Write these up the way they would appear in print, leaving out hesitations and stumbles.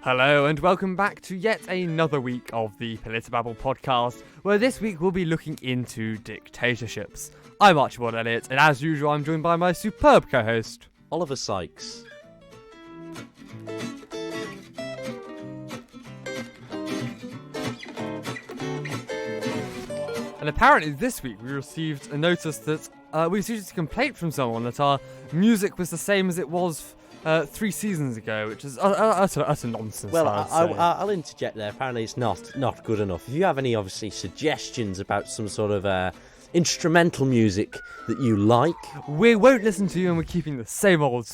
Hello and welcome back to yet another week of the PolitiBabble podcast, where this week we'll be looking into dictatorships. I'm Archibald Elliott, and as usual I'm joined by my superb co-host, Oliver Sykes. And apparently this week we received a notice that we received a complaint from someone that our music was the same as it was 3 seasons ago, which is utter nonsense. Well, I'll interject there. Apparently it's not good enough. If you have any, obviously, suggestions about some sort of instrumental music that you like, we won't listen to you, and we're keeping the same old,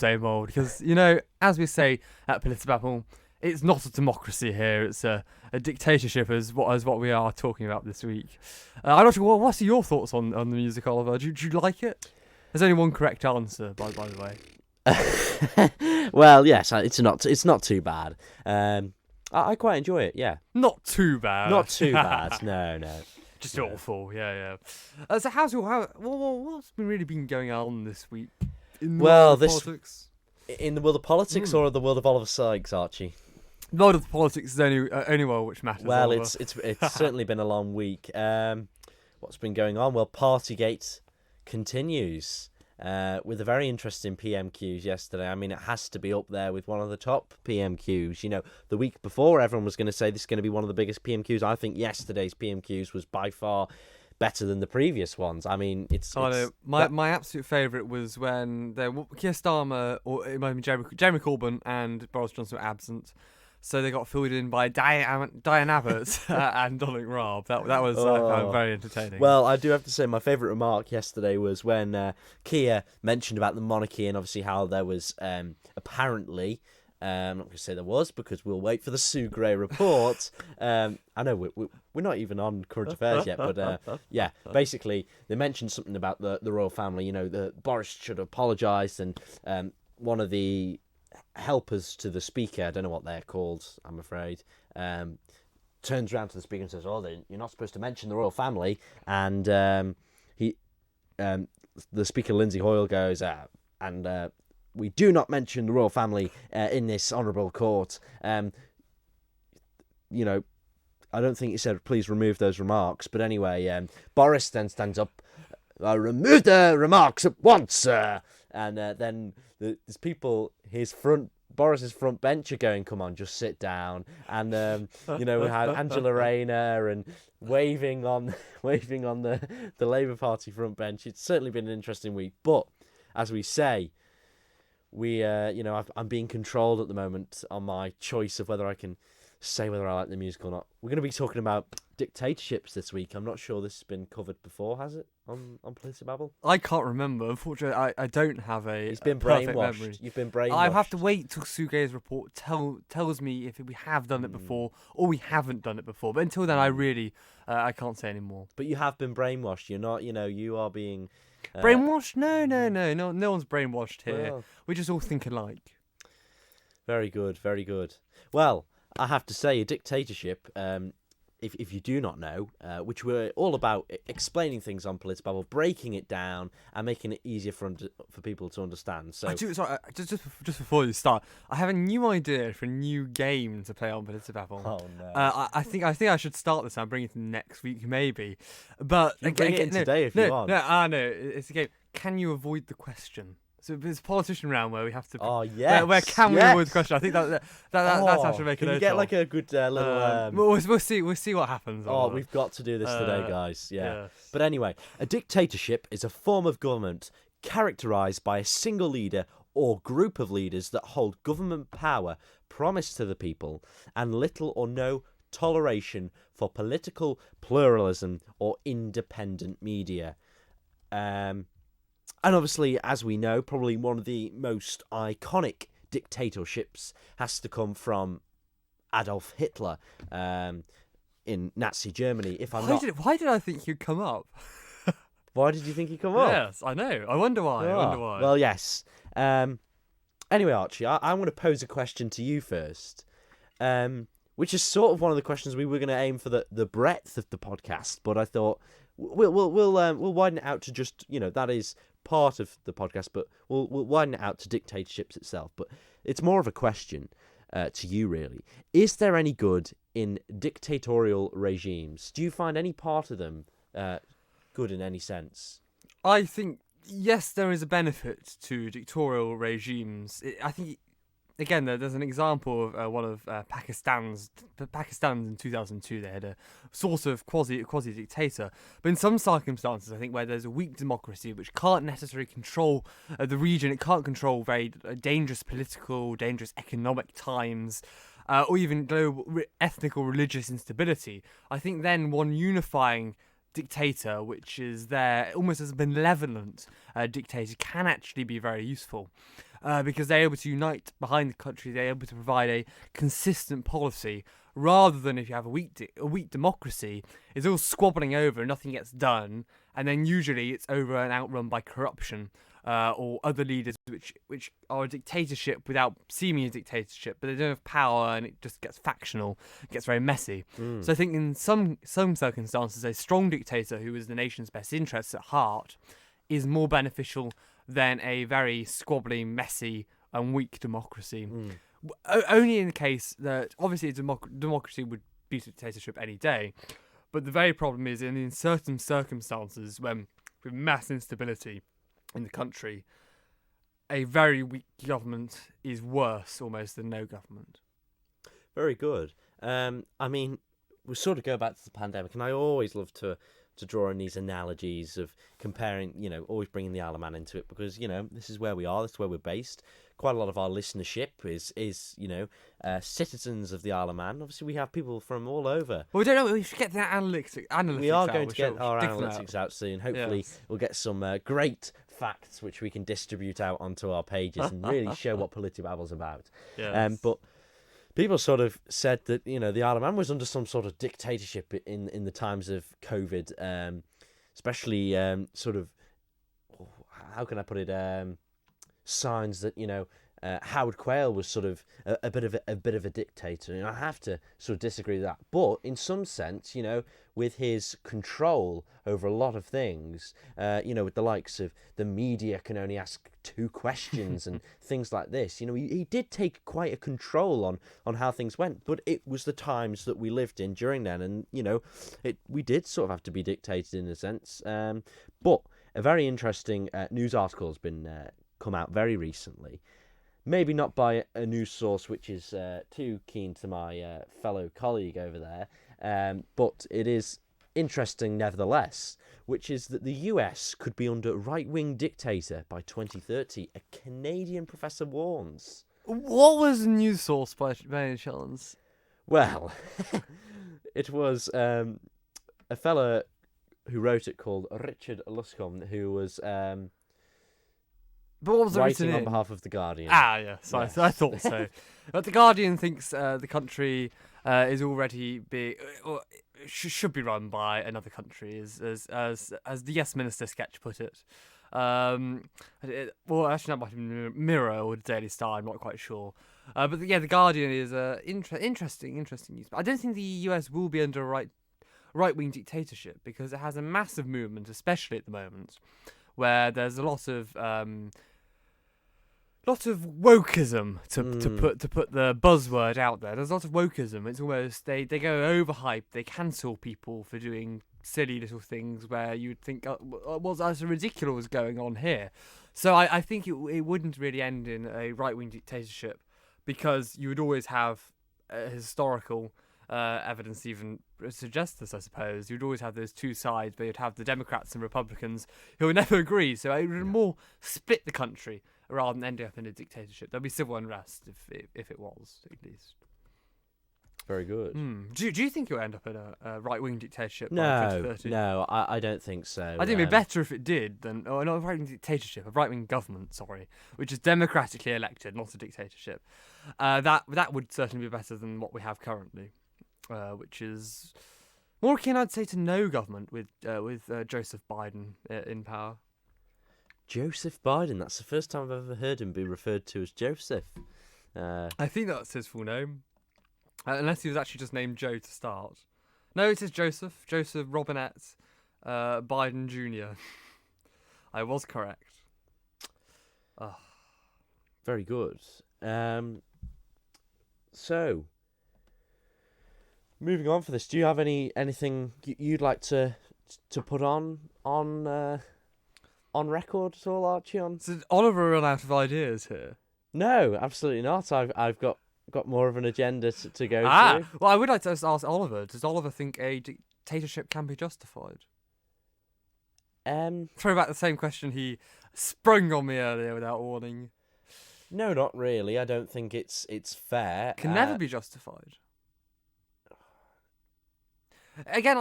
because, you know, as we say at PolitiBabble, it's not a democracy here, it's a dictatorship is what we are talking about this week. I'm not sure, what are your thoughts on the music, Oliver? Do you like it? There's only one correct answer, by the way. Well, yes, it's not too bad. I quite enjoy it. Yeah, not too bad. Not too bad. No. Just awful. Yeah. So what's been going on this week in the world of politics? In the world of politics or the world of Oliver Sykes, Archie? The world of politics is only well which matters. Well, Oliver. it's certainly been a long week. What's been going on? Well, Partygate continues. With a very interesting PMQs yesterday. I mean, it has to be up there with one of the top PMQs. You know, the week before, everyone was going to say this is going to be one of the biggest PMQs. I think yesterday's PMQs was by far better than the previous ones. I mean, my absolute favourite was when Keir Starmer, or it might be Jeremy Corbyn and Boris Johnson were absent. So they got filled in by Diane Abbott and Dominic Raab. That was I found very entertaining. Well, I do have to say my favourite remark yesterday was when Keir mentioned about the monarchy and obviously how there was apparently, I'm not going to say there was because we'll wait for the Sue Gray report. I know we're not even on current affairs yet, but yeah, basically they mentioned something about the royal family. You know, Boris should apologise, and one of the helpers to the speaker, I don't know what they're called, I'm afraid, turns around to the speaker and says, you're not supposed to mention the royal family, and the speaker, Lindsay Hoyle, goes, we do not mention the royal family in this honourable court. You know, I don't think he said, please remove those remarks, but anyway, Boris then stands up, remove the remarks at once, sir. And then there's people, Boris's front bench are going, come on, just sit down. And, you know, we had Angela Rayner and waving on the Labour Party front bench. It's certainly been an interesting week. But, as we say, I'm being controlled at the moment on my choice of whether I can say whether I like the music or not. We're going to be talking about dictatorships this week. I'm not sure this has been covered before, has it, on PolitiBabble? I can't remember. Unfortunately, I don't have a It's been perfect brainwashed. memory. You've been brainwashed. I have to wait till Sugei's report tells me if we have done it before or we haven't done it before. But until then, I really I can't say anymore. But you have been brainwashed. You're not, you are being... brainwashed? No one's brainwashed here. Well, We just all think alike. Very good. Well, I have to say, a dictatorship, if you do not know, which we're all about explaining things on PolitiBabble, breaking it down and making it easier for people to understand. So, Just before you start, I have a new idea for a new game to play on PolitiBabble. oh no, I think I should start this and bring it in next week maybe. But you bring it in today if you want. No, it's a game. Can you avoid the question? So it's a politician round where we have to. Oh yes. Where can we avoid the question? I think that's how to make it. Can you get like a good little? We'll see what happens. We've got to do this today, guys. Yeah. Yes. But anyway, a dictatorship is a form of government characterized by a single leader or group of leaders that hold government power promised to the people and little or no toleration for political pluralism or independent media. And obviously, as we know, probably one of the most iconic dictatorships has to come from Adolf Hitler in Nazi Germany. Why did I think he'd come up? Why did you think he'd come up? Yes, I know. I wonder why. Well, yes. Anyway, Archie, I'm going to pose a question to you first, which is sort of one of the questions we were going to aim for the breadth of the podcast, but I thought we'll widen it out to just, that is part of the podcast, but we'll widen it out to dictatorships itself. But it's more of a question. to you, really. Is there any good in dictatorial regimes? Do you find any part of them good in any sense? I think, yes, there is a benefit to dictatorial regimes. I think, again, there's an example of one of Pakistan in 2002. They had a sort of quasi dictator, but in some circumstances, I think where there's a weak democracy which can't necessarily control the region, it can't control very dangerous political, dangerous economic times. Or even global ethnic or religious instability. I think then one unifying dictator, which is there almost as a benevolent dictator, can actually be very useful. Because they're able to unite behind the country, they're able to provide a consistent policy, rather than if you have a weak democracy, it's all squabbling over and nothing gets done, and then usually it's over and outrun by corruption or other leaders which are a dictatorship without seeming a dictatorship, but they don't have power and it just gets factional, it gets very messy. So I think in some circumstances, a strong dictator who is the nation's best interests at heart is more beneficial than a very squabbly, messy, and weak democracy. Only in the case that, obviously, a democracy would beat a dictatorship any day, but the very problem is in certain circumstances when, with mass instability in the country, a very weak government is worse almost than no government. Very good. I mean, we sort of go back to the pandemic, and I always love to draw in these analogies of comparing, always bringing the Isle of Man into it, because, this is where we are, this is where we're based. Quite a lot of our listenership is citizens of the Isle of Man. Obviously, we have people from all over. Well, we don't know, we should get the analytics We are out, going to get our analytics out soon. Hopefully, yes. We'll get some great facts which we can distribute out onto our pages and really show what PolitiBabble's about. Yes. But people sort of said that, the Isle of Man was under some sort of dictatorship in the times of COVID, especially sort of, how can I put it, signs that, Howard Quayle was sort of a bit of a dictator. And I have to sort of disagree with that. But in some sense, with his control over a lot of things, with the likes of the media can only ask 2 questions and things like this, he did take quite a control on how things went. But it was the times that we lived in during then, and we did sort of have to be dictated in a sense. But a very interesting news article has been come out very recently. Maybe not by a news source which is too keen to my fellow colleague over there, but it is interesting nevertheless, which is that the US could be under right-wing dictator by 2030. A Canadian professor warns. What was the news source by any chance? Well, it was a fella who wrote it called Richard Luscombe, who was But what was writing written on in? behalf of The Guardian. Yes, Yes. I thought so. But The Guardian thinks the country is already should be run by another country, as the Yes Minister sketch put it. Well, actually, that might have been Mirror or the Daily Star. I'm not quite sure. But The Guardian is interesting news. But I don't think the US will be under a right-wing dictatorship, because it has a massive movement, especially at the moment, where there's a lot of wokeism to put the buzzword out there. There's a lot of wokeism. It's almost they go overhyped. They cancel people for doing silly little things where you would think, what's so ridiculous going on here? So I think it wouldn't really end in a right-wing dictatorship, because you would always have historical evidence even suggests this, I suppose. You'd always have those two sides, but you'd have the Democrats and Republicans who would never agree. So it would more split the country rather than ending up in a dictatorship. There'd be civil unrest if it was, at least. Very good. Do you think it would end up in a right-wing dictatorship by No, 2030? no, I don't think so. I think it'd be better if it did than, not a right-wing dictatorship, a right-wing government, which is democratically elected, not a dictatorship. That would certainly be better than what we have currently, which is more akin, I'd say, to no government with Joseph Biden in power. Joseph Biden. That's the first time I've ever heard him be referred to as Joseph. I think that's his full name. Unless he was actually just named Joe to start. No, it is Joseph Robinette Biden Jr. I was correct. Very good. So, moving on for this, do you have anything you'd like to put on record at all, Archie? On So Oliver run out of ideas here. No, absolutely not. I've got more of an agenda to go to. Well, I would like to ask Oliver. Does Oliver think a dictatorship can be justified? Throw back the same question he sprung on me earlier without warning. No, not really. I don't think it's fair. Can never be justified. Again,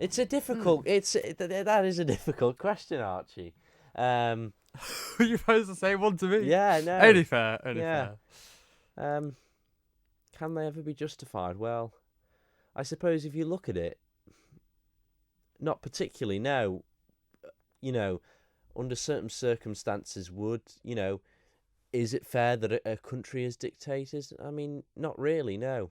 it's a difficult. That is a difficult question, Archie. You posed the same one to me. Yeah, no. Only fair. Fair. Can they ever be justified? Well, I suppose if you look at it, not particularly. No. Under certain circumstances, is it fair that a country has dictators? I mean, not really. No.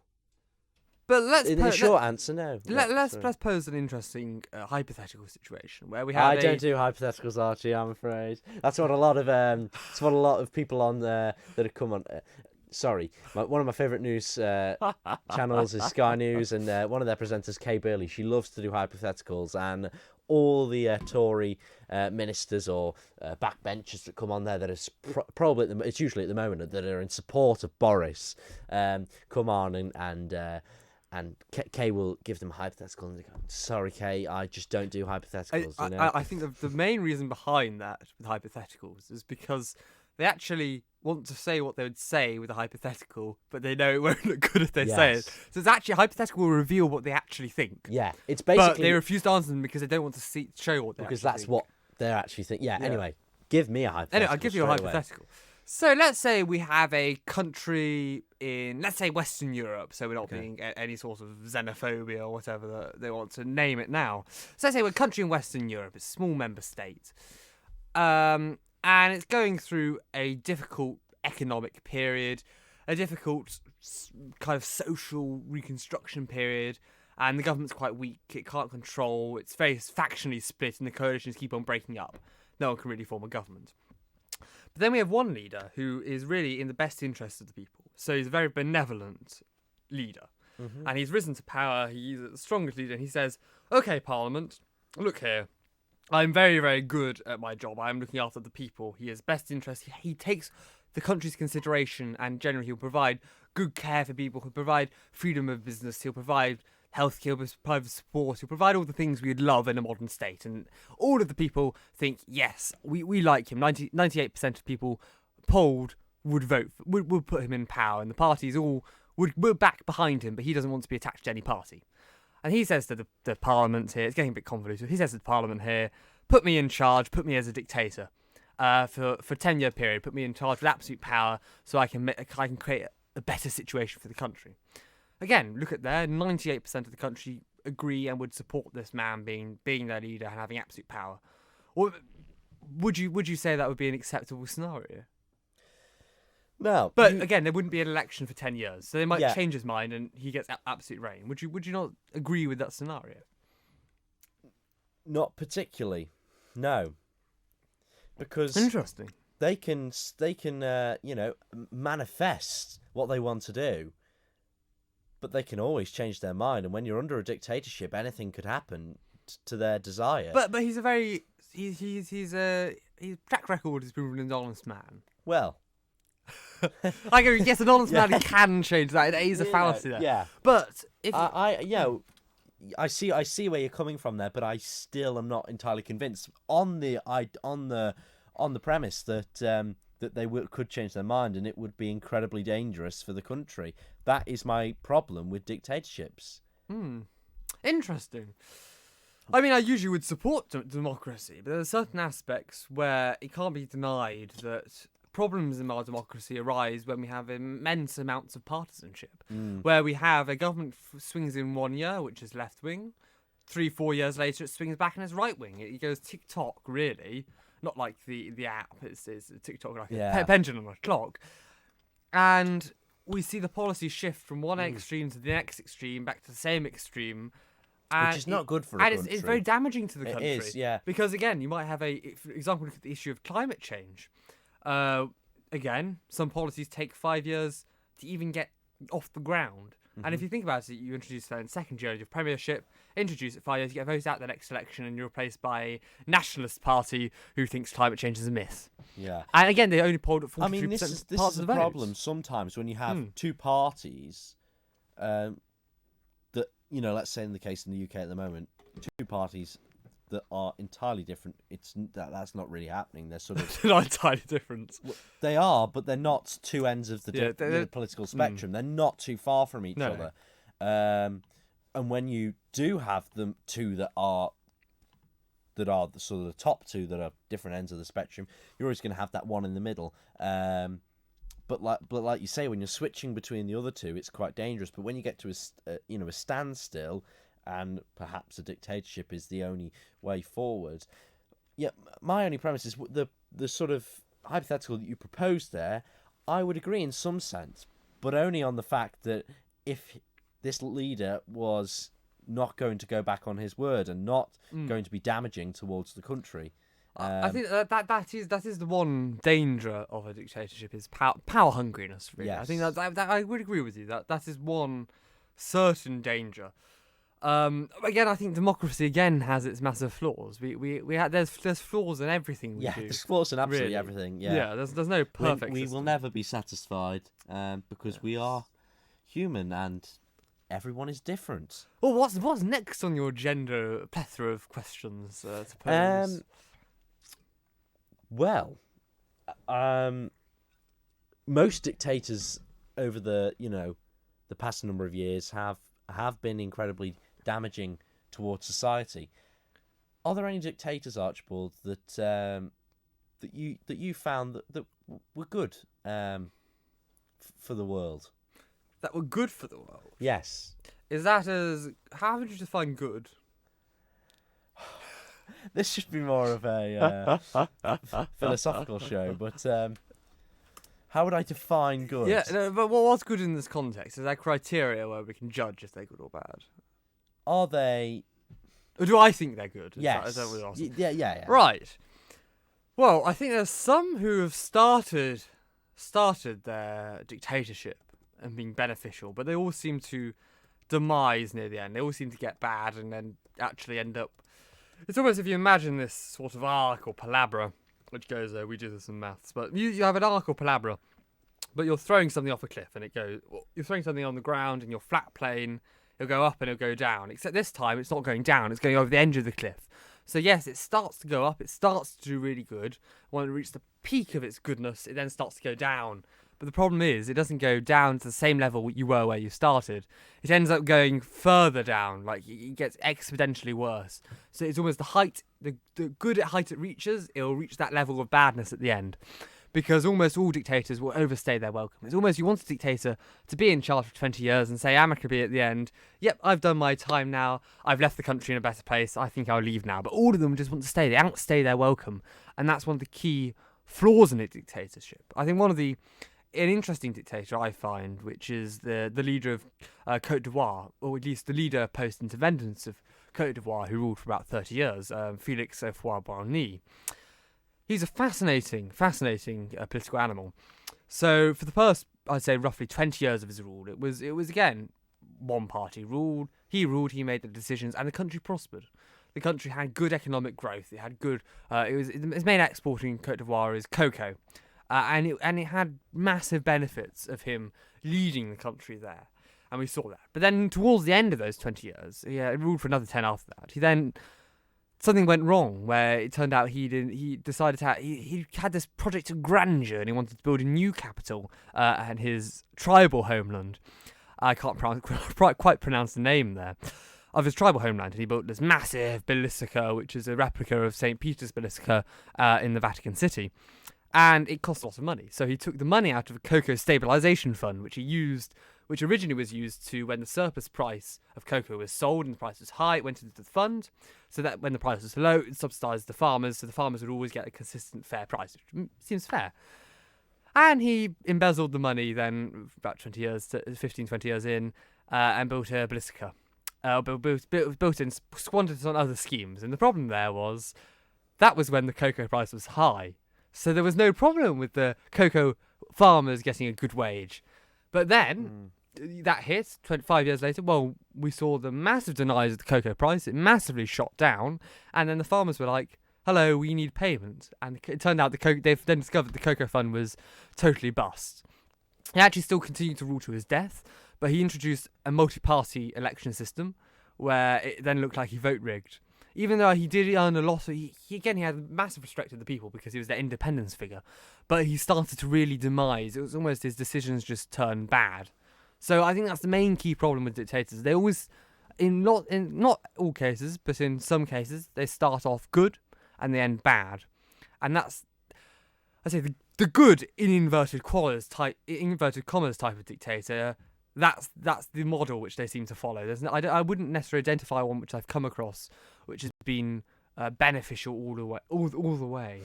But let's short answer, no. Let's pose an interesting hypothetical situation where we have. I don't do hypotheticals, Archie. I'm afraid that's what a lot of people on that have come on. Sorry, one of my favourite news channels is Sky News, and one of their presenters, Kay Burley, she loves to do hypotheticals, and all the Tory ministers or backbenchers that come on there that is probably it's usually at the moment that are in support of Boris come on and Kay will give them a hypothetical and they go, sorry, Kay, I just don't do hypotheticals. I think the main reason behind that with hypotheticals is because they actually want to say what they would say with a hypothetical, but they know it won't look good if they say it. So it's actually a hypothetical will reveal what they actually think. Yeah, it's basically. But they refuse to answer them because they don't want to show what they because actually that's think. what they actually think. Yeah. Anyway, give me a hypothetical. Anyway, I'll give you a hypothetical. Away. So let's say we have a country in, let's say, Western Europe, so we're not being any sort of xenophobia or whatever that they want to name it now. So let's say we're a country in Western Europe, it's a small member state, and it's going through a difficult economic period, a difficult kind of social reconstruction period, and the government's quite weak, it can't control, it's very factionally split, and the coalitions keep on breaking up. No one can really form a government. But then we have one leader who is really in the best interest of the people. So he's a very benevolent leader. Mm-hmm. And he's risen to power. He's the strongest leader. And he says, okay, Parliament, look here. I'm very, very good at my job. I'm looking after the people. He has best interest. He takes the country's consideration and generally he'll provide good care for people. He'll provide freedom of business. He'll provide healthcare, private support, he'll provide all the things we'd love in a modern state. And all of the people think, yes, we like him. 98% of people polled would vote, would put him in power. And the parties all would back behind him, but he doesn't want to be attached to any party. And he says to the Parliament here, it's getting a bit convoluted, he says to the Parliament here, put me in charge, put me as a dictator for a 10-year period, put me in charge with absolute power so I can create a better situation for the country. Again, look at there, 98% of the country agree and would support this man being their leader and having absolute power. Or would you say that would be an acceptable scenario? No. But again, there wouldn't be an election for 10 years, so they might change his mind and he gets absolute reign. Would you not agree with that scenario? Not particularly, no. Because interesting. They can manifest what they want to do. But they can always change their mind, and when you're under a dictatorship, anything could happen to their desire. But he's a very his track record has proven an honest man. Well, I go, yes, an honest man can change that. It is a fallacy there. Yeah, but if I see where you're coming from there, but I still am not entirely convinced on the premise that that they could change their mind and it would be incredibly dangerous for the country. That is my problem with dictatorships. Interesting. I mean, I usually would support democracy, but there are certain aspects where it can't be denied that problems in our democracy arise when we have immense amounts of partisanship, where we have a government swings in 1 year, which is left-wing, 3-4 years later it swings back and it's right-wing. It goes tick-tock, really. Not like the app, it's a TikTok, like a pendulum or a clock. And we see the policy shift from one extreme to the next extreme, back to the same extreme. And which is not good for a country. And it's very damaging to the country. It is, yeah. Because, again, you might have for example, look at the issue of climate change. Again, some policies take 5 years to even get off the ground. And if you think about it, you introduce that in second year of premiership, introduce it 5 years, you get voted out the next election, and you're replaced by a nationalist party who thinks climate change is a myth. Yeah. And again, they only polled at 43% I mean, this is the a problem sometimes when you have two parties that, let's say in the case in the UK at the moment, two parties that are entirely different. That's not really happening. They're sort of They're not entirely different. They are, but they're not two ends of the political spectrum. They're not too far from each other. And when you do have them two that are the sort of the top two that are different ends of the spectrum, you're always going to have that one in the middle. But like you say, when you're switching between the other two, it's quite dangerous. But when you get to a standstill, and perhaps a dictatorship is the only way forward. Yeah, my only premise is the sort of hypothetical that you proposed there. I would agree in some sense, but only on the fact that if this leader was not going to go back on his word and not going to be damaging towards the country. I think that is the one danger of a dictatorship is power hungriness. Really, yes. I think that I would agree with you. That is one certain danger. Again, I think democracy again has its massive flaws. There's flaws in everything we do. There's flaws in absolutely everything. Yeah, there's no perfect. We will never be satisfied because we are human and everyone is different. Well, what's next on your plethora of questions to pose? Most dictators over the past number of years have been incredibly damaging towards society. Are there any dictators, Archibald, that you found that were good for the world? That were good for the world? Yes. How would you define good? This should be more of a philosophical show, but how would I define good? Yeah, no, but what's good in this context? Is there criteria where we can judge if they're good or bad? Are they? Or do I think they're good? Yes. Is that what you're asking? Yeah. Right. Well, I think there's some who have started their dictatorship and being beneficial, but they all seem to demise near the end. They all seem to get bad and then actually end up... It's almost if you imagine this sort of arc or palabra, which goes, we do this in maths, but you have an arc or palabra, but you're throwing something off a cliff and you're throwing something on the ground in your flat plane, it'll go up and it'll go down, except this time it's not going down, it's going over the edge of the cliff. So yes, it starts to go up, it starts to do really good. When it reaches the peak of its goodness, it then starts to go down. But the problem is, it doesn't go down to the same level you were where you started. It ends up going further down, like it gets exponentially worse. So it's almost the height, the good height it reaches, it'll reach that level of badness at the end. Because almost all dictators will overstay their welcome. It's almost you want a dictator to be in charge for 20 years and say amicably at the end, yep, I've done my time now, I've left the country in a better place, I think I'll leave now. But all of them just want to stay, they outstay their welcome. And that's one of the key flaws in a dictatorship. I think an interesting dictator I find, which is the leader of Côte d'Ivoire, or at least the leader post-independence of Côte d'Ivoire, who ruled for about 30 years, Félix Houphouët-Boigny. He's a fascinating political animal. So for the first, I'd say, roughly 20 years of his rule, it was again one party ruled. He made the decisions, and the country prospered. The country had good economic growth. It had good. Its main export in Côte d'Ivoire is cocoa. And it had massive benefits of him leading the country there, and we saw that. But then towards the end of those 20 years, he ruled for another 10 after that. Something went wrong where it turned out he had this project of grandeur and he wanted to build a new capital and his tribal homeland. I can't quite pronounce the name there. Of his tribal homeland, and he built this massive basilica, which is a replica of St. Peter's Basilica in the Vatican City. And it cost a lot of money. So he took the money out of a cocoa stabilization fund, which originally was used to, when the surplus price of cocoa was sold and the price was high, it went into the fund, so that when the price was low, it subsidized the farmers, so the farmers would always get a consistent, fair price, which seems fair. And he embezzled the money then, about 20 years in, and built a basilica. Built and squandered it on other schemes. And the problem there was, that was when the cocoa price was high. So there was no problem with the cocoa farmers getting a good wage. But then, that hit 25 years later. Well, we saw the massive denies of the cocoa price. It massively shot down, and then the farmers were like, "Hello, we need payment." And it turned out they've then discovered the cocoa fund was totally bust. He actually still continued to rule to his death, but he introduced a multi-party election system where it then looked like he vote rigged. Even though he did earn a lot, he had massive respect of the people because he was their independence figure, but he started to really demise. It was almost his decisions just turned bad. So I think that's the main key problem with dictators. They always, in not all cases, but in some cases, they start off good and they end bad, and that's, I say, the good in inverted commas type of dictator. That's the model which they seem to follow. I wouldn't necessarily identify one which I've come across which has been beneficial all the way.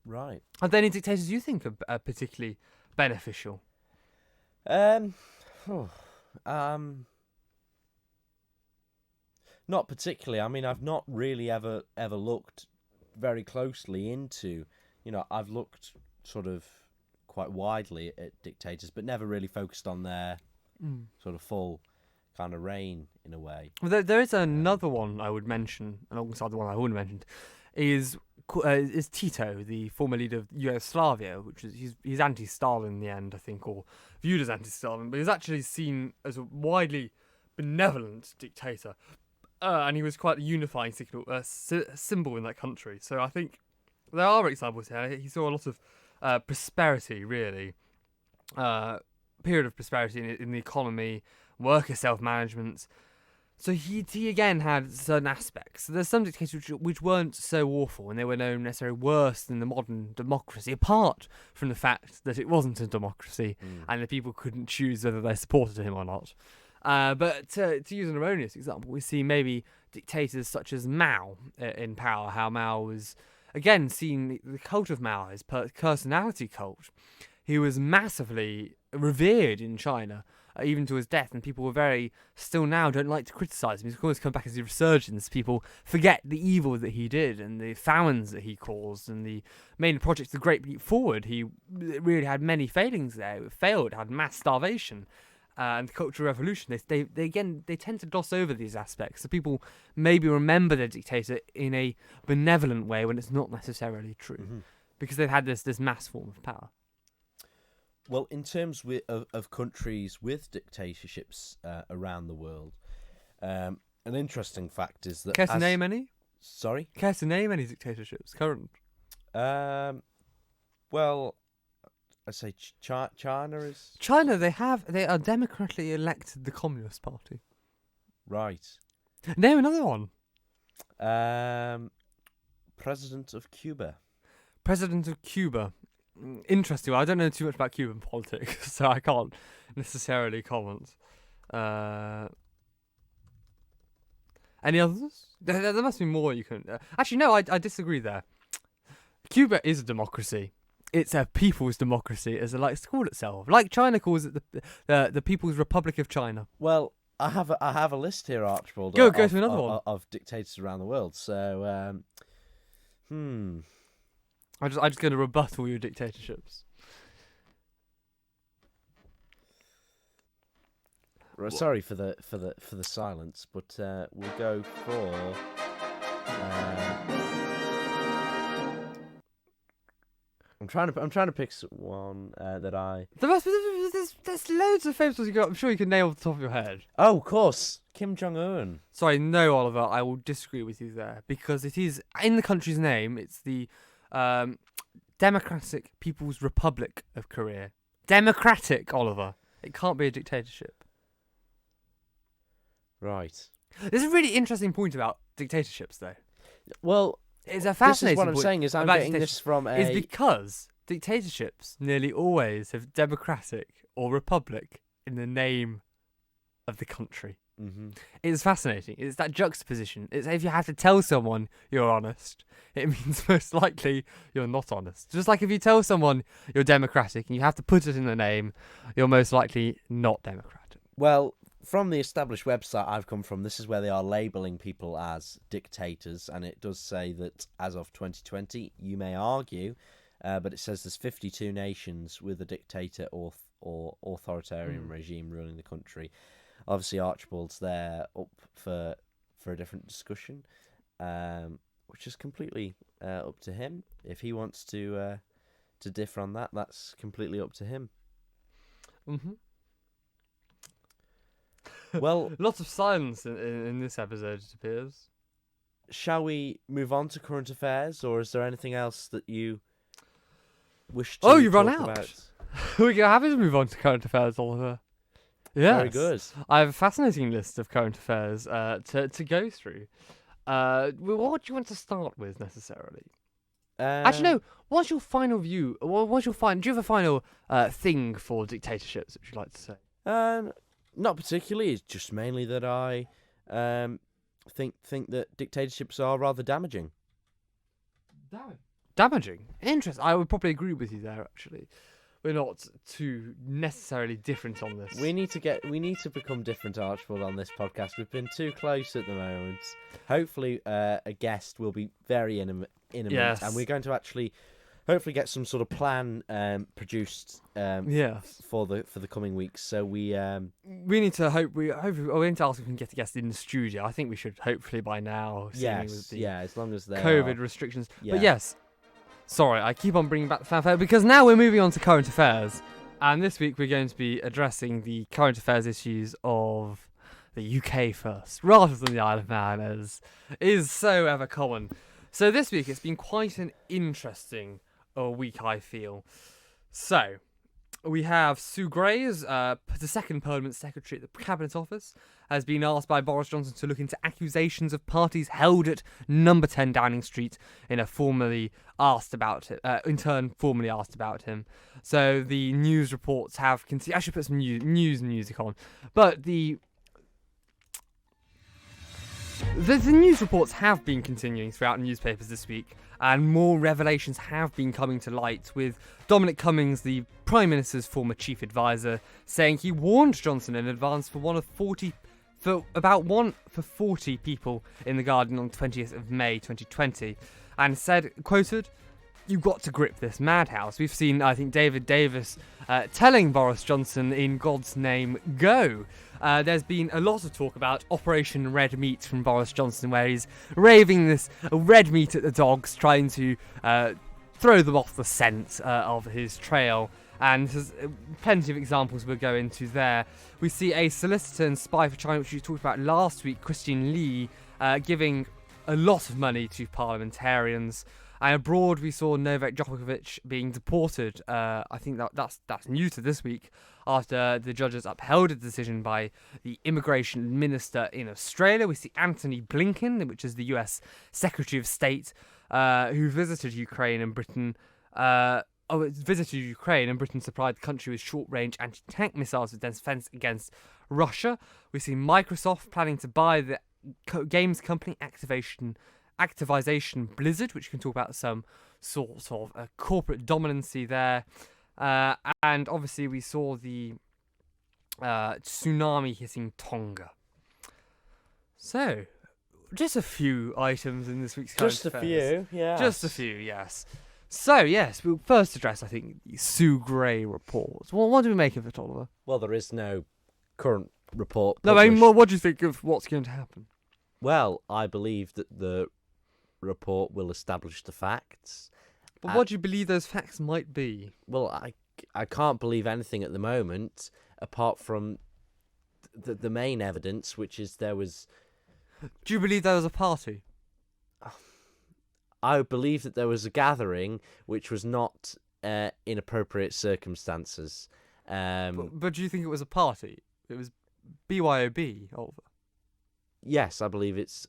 Right. Are there any dictators you think are particularly beneficial? Not particularly. I mean, I've not really ever looked very closely into. I've looked sort of quite widely at dictators, but never really focused on their sort of full kind of reign in a way. Well, there is another one I would mention, alongside the one I already mentioned, is Tito, the former leader of Yugoslavia, which is he's anti-Stalin in the end, I think, or viewed as anti-Stalin, but he's actually seen as a widely benevolent dictator, and he was quite a unifying symbol in that country. So I think there are examples here. He saw a lot of prosperity, really, period of prosperity in the economy, worker self-management. So he again had certain aspects. So there's some dictators which weren't so awful, and they were no necessarily worse than the modern democracy, apart from the fact that it wasn't a democracy and the people couldn't choose whether they supported him or not. But to use an erroneous example, we see maybe dictators such as Mao in power, how Mao was, again, seen the cult of Mao, his personality cult. He was massively revered in China, even to his death, and people were still now don't like to criticise him. He's always come back as a resurgence. People forget the evil that he did and the famines that he caused and the main project, the Great Leap Forward. He really had many failings there. It failed, had mass starvation. And the Cultural Revolution, they tend to gloss over these aspects. So people maybe remember their dictator in a benevolent way when it's not necessarily true, because they've had this mass form of power. Well, in terms of countries with dictatorships around the world, an interesting fact is that... Care to name any? Sorry? Care to name any dictatorships, current? Well, I say China is... China, they are democratically elected the Communist Party. Right. Name another one. President of Cuba. President of Cuba. Interesting. Well, I don't know too much about Cuban politics, so I can't necessarily comment. Any others? There must be more you can... Actually, no, I disagree there. Cuba is a democracy. It's a people's democracy, as it likes to call itself. Like China calls it the People's Republic of China. Well, I have a list here, Archibald. Go to another one. Of dictators around the world. So, I'm just going to rebut all your dictatorships. Sorry for the silence, but we'll go for. I'm trying to pick one that I. There's loads of famous ones you got. I'm sure you can nail off the top of your head. Oh, of course, Kim Jong-un. Sorry, no, Oliver. I will disagree with you there because it is in the country's name. It's the Democratic People's Republic of Korea. Democratic, Oliver. It can't be a dictatorship. Right. There's a really interesting point about dictatorships, though. Well, it's a fascinating this is what I'm point saying is I'm getting this from a... Is because dictatorships nearly always have democratic or republic in the name of the country. Mm-hmm. It's fascinating. It's that juxtaposition. It's if you have to tell someone you're honest, it means most likely you're not honest. Just like if you tell someone you're democratic and you have to put it in the name, you're most likely not democratic. Well, from the established website I've come from, this is where they are labelling people as dictators, and it does say that as of 2020, you may argue, but it says there's 52 nations with a dictator or or authoritarian regime ruling the country. Obviously, Archibald's there up for a different discussion, which is completely up to him. If he wants to differ on that, that's completely up to him. Mm-hmm. Well, lots of silence in this episode, it appears. Shall we move on to current affairs, or is there anything else that you wish to you've run out. about? We're happy to move on to current affairs, Oliver. Yes. Very good. I have a fascinating list of current affairs to go through. What do you want to start with, necessarily? Actually, no. What's your final view? Do you have a final thing for dictatorships, which you'd like to say? Not particularly. It's just mainly that I think that dictatorships are rather damaging. Damaging? Interesting. I would probably agree with you there, actually. We're not too necessarily different on this. We need to become different, Archibald, on this podcast. We've been too close at the moment. Hopefully, a guest will be very intimate, yes. And we're going to actually hopefully get some sort of plan produced for the coming weeks. So we need to we need to ask if we can get a guest in the studio. I think we should hopefully by now. Yes, as long as there COVID restrictions. Yeah. But yes, sorry, I keep on bringing back the fanfare because now we're moving on to current affairs, and this week we're going to be addressing the current affairs issues of the UK first, rather than the Isle of Man, as is so ever common. So this week it's been quite an interesting week, I feel. So we have Sue Grays, the second Parliament Secretary at the Cabinet Office, has been asked by Boris Johnson to look into accusations of parties held at number 10 Downing Street in turn formally asked about him. So the news reports have continued. I should put some news music on. But the news reports have been continuing throughout newspapers this week, and more revelations have been coming to light, with Dominic Cummings, the Prime Minister's former chief advisor, saying he warned Johnson in advance for 40 people in The Guardian on 20th of May 2020, and said, quoted, "You've got to grip this madhouse." We've seen, I think, David Davis telling Boris Johnson, in God's name, go. There's been a lot of talk about Operation Red Meat from Boris Johnson, where he's raving this red meat at the dogs, trying to throw them off the scent of his trail. And there's plenty of examples we'll go into there. We see a solicitor and spy for China, which we talked about last week, Christian Lee, giving a lot of money to parliamentarians. And abroad, we saw Novak Djokovic being deported. I think that's new to this week, after the judges upheld a decision by the immigration minister in Australia. We see Anthony Blinken, which is the US Secretary of State, who visited Ukraine and Britain. Britain supplied the country with short-range anti-tank missiles with defense against Russia. We see Microsoft planning to buy the games company Activision Blizzard, which can talk about some sort of corporate dominancy there. And obviously we saw the tsunami hitting Tonga. So, just a few items in this week's current affairs. Just a few, yes. So, yes, we'll first address, I think, the Sue Gray report. Well, what do we make of it, Oliver? Well, there is no current report published. No, I mean, what do you think of what's going to happen? Well, I believe that the report will establish the facts. But what do you believe those facts might be? Well, I can't believe anything at the moment, apart from the main evidence, which is there was... Do you believe there was a party? I believe that there was a gathering which was not in appropriate circumstances. But do you think it was a party? It was BYOB, Oliver. Yes, I believe it